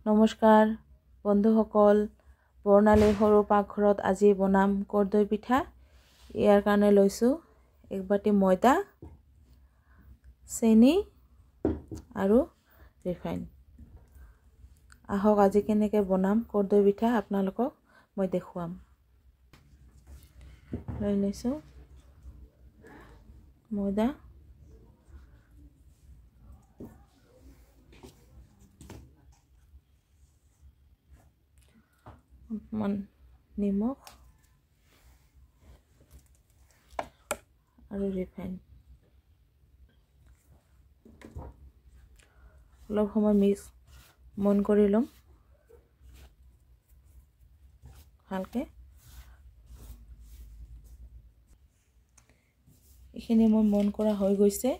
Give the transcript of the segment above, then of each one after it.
নমস্কাৰ বন্ধুসকল, বৰ্ণালী সৰু পাকঘৰত আজি বনাম কৰ্দৈ পিঠা। ইয়াৰ কাৰণে লৈছোঁ 1 বাটি ময়দা, চেনি আৰু ৰিফাইন। আহক আজি কেনেকৈ বনাম কৰ্দৈ পিঠা আপোনালোকক মই দেখুৱাম। লৈ লৈছোঁ ময়দা, অকণমান নিমখ আৰু ৰিফাইন। অলপ সময় মন কৰি ল'ম ভালকৈ। এইখিনি মই মন কৰা হৈ গৈছে।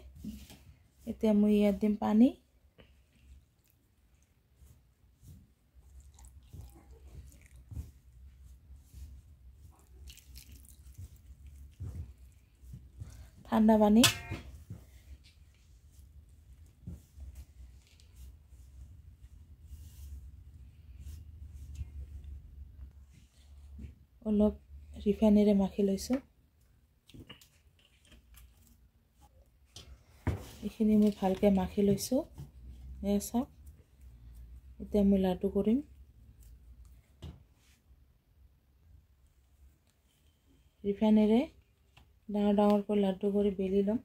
এতিয়া মই ইয়াত দিম পানী। ঠাণ্ডা পানী। অলপ ৰিফাইনেৰে মাখি লৈছোঁ। এইখিনি মই ভালকৈ মাখি লৈছোঁ। এয়া চাওক, এতিয়া মই লাডু কৰিম। ৰিফাইনেৰে ডাঙৰ ডাঙৰকৈ লাডু কৰি বেলি ল'ম।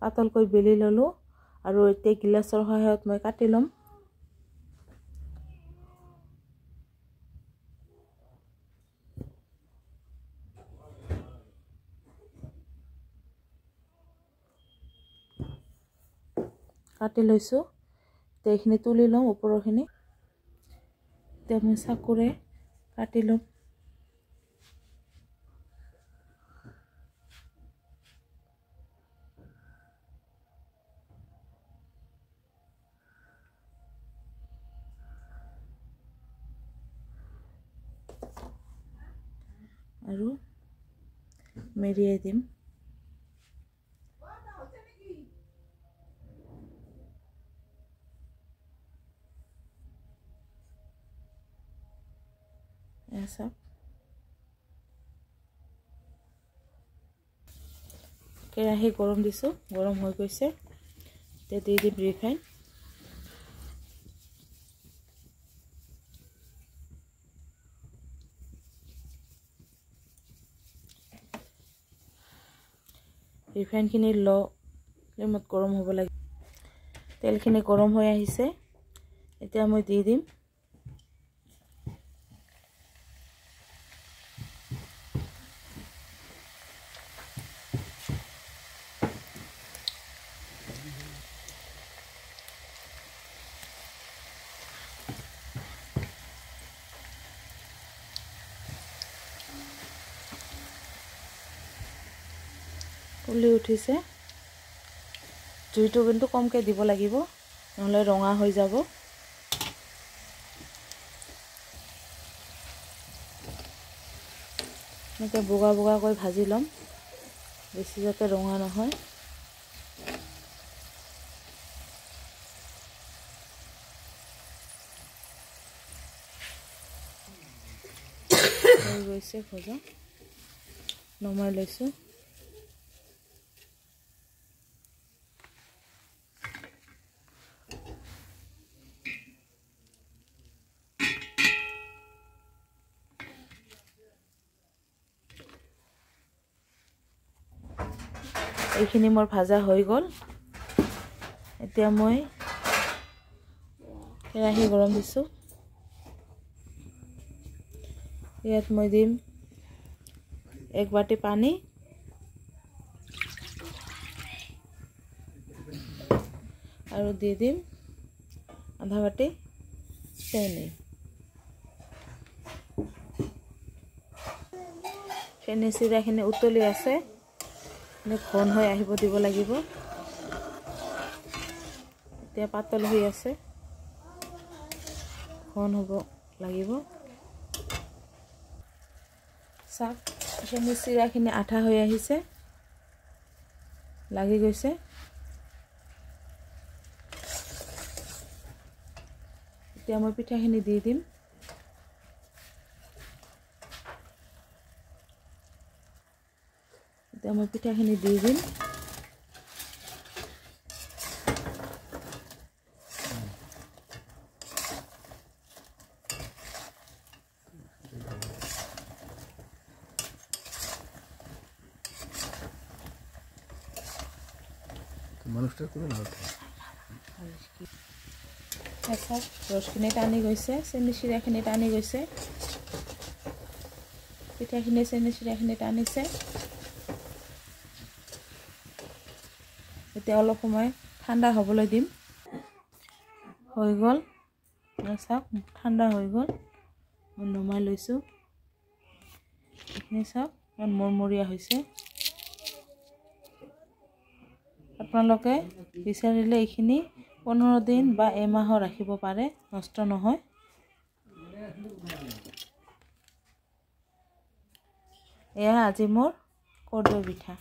পাতলকৈ বেলি ল'লোঁ আৰু এতিয়া গিলাচৰ সহায়ত মই কাটি ল'ম। কাটি লৈছোঁ। এতিয়া এইখিনি তুলি ল'ম ওপৰৰখিনি। এতিয়া মই চাকুৰে কাটি ল'ম। আৰু মেৰিয়াই দিম। চাওক, কেৰাহী গৰম দিছোঁ, গৰম হৈ গৈছে। এতিয়া দি দিম ৰিফাইন। ৰিফাইনখিনি ল' ফ্লেমত গৰম হ'ব লাগে। তেলখিনি গৰম হৈ আহিছে। এতিয়া মই দি দিম ফুলি উঠিছে। জুইটো কিন্তু কমকৈ দিব লাগিব, নহ'লে ৰঙা হৈ যাব। এনেকৈ বগা বগাকৈ ভাজি ল'ম, বেছি যাতে ৰঙা নহয়। হৈ গৈছে ভজা, নমাই লৈছোঁ। এইখিনি মোৰ ভাজা হৈ গ'ল। এতিয়া মই কেৰাহী গৰম দিছোঁ। ইয়াত মই দিম 1 বাটি পানী আৰু দি দিম আধা বাটি চেনি। চেনি চিৰাখিনি উতলি আছে, ঘন হৈ আহিব দিব লাগিব। এতিয়া পাতল হৈ আছে, ঘন হ'ব লাগিব। চাওক চেনি চিৰাখিনি আঠা হৈ আহিছে লাগি গৈছে এতিয়া মই পিঠাখিনি দি দিম মানুষটা করে না ৰসখিনি টানি গৈছে চেনি চিৰাখিনি টানি গৈছে পিঠাখিনি চেনি চিৰাখিনি টানিছে এতিয়া অলপ সময় ঠাণ্ডা হ'বলৈ দিম হৈ গ'ল চাওক ঠাণ্ডা হৈ গ'ল মই নমাই লৈছোঁ এইখিনি চাওক মৰমৰীয়া হৈছে আপোনালোকে বিচাৰিলে এইখিনি 15 দিন বা এমাহো ৰাখিব পাৰে নষ্ট নহয় এয়া আজি মোৰ কৰ্দৈ পিঠা